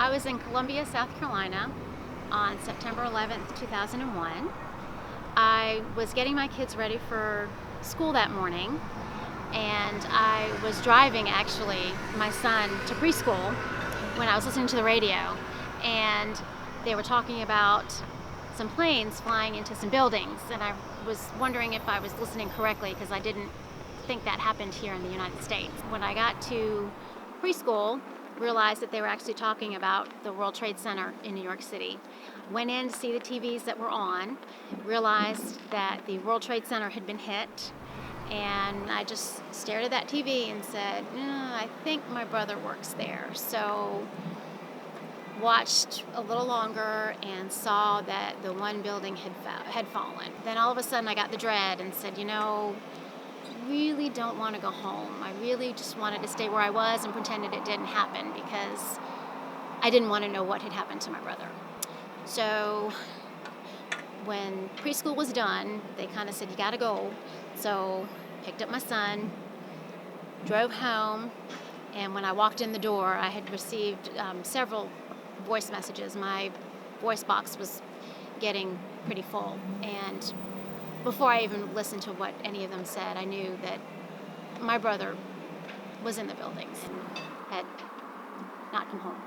I was in Columbia, South Carolina on September 11th, 2001. I was getting my kids ready for school that morning, and I was driving actually my son to preschool when I was listening to the radio, and they were talking about some planes flying into some buildings, and I was wondering if I was listening correctly because I didn't think that happened here in the United States. When I got to preschool, realized that they were actually talking about the World Trade Center in New York City. Went in to see the TVs that were on, realized that the World Trade Center had been hit, and I just stared at that TV and said, I think my brother works there. So watched a little longer and saw that the one building had fallen. Then all of a sudden I got the dread and said, really don't want to go home. I really just wanted to stay where I was and pretended it didn't happen because I didn't want to know what had happened to my brother. So when preschool was done, they kind of said, you got to go. So picked up my son, drove home, and when I walked in the door, I had received several voice messages. My voice box was getting pretty full, and before I even listened to what any of them said, I knew that my brother was in the buildings and had not come home.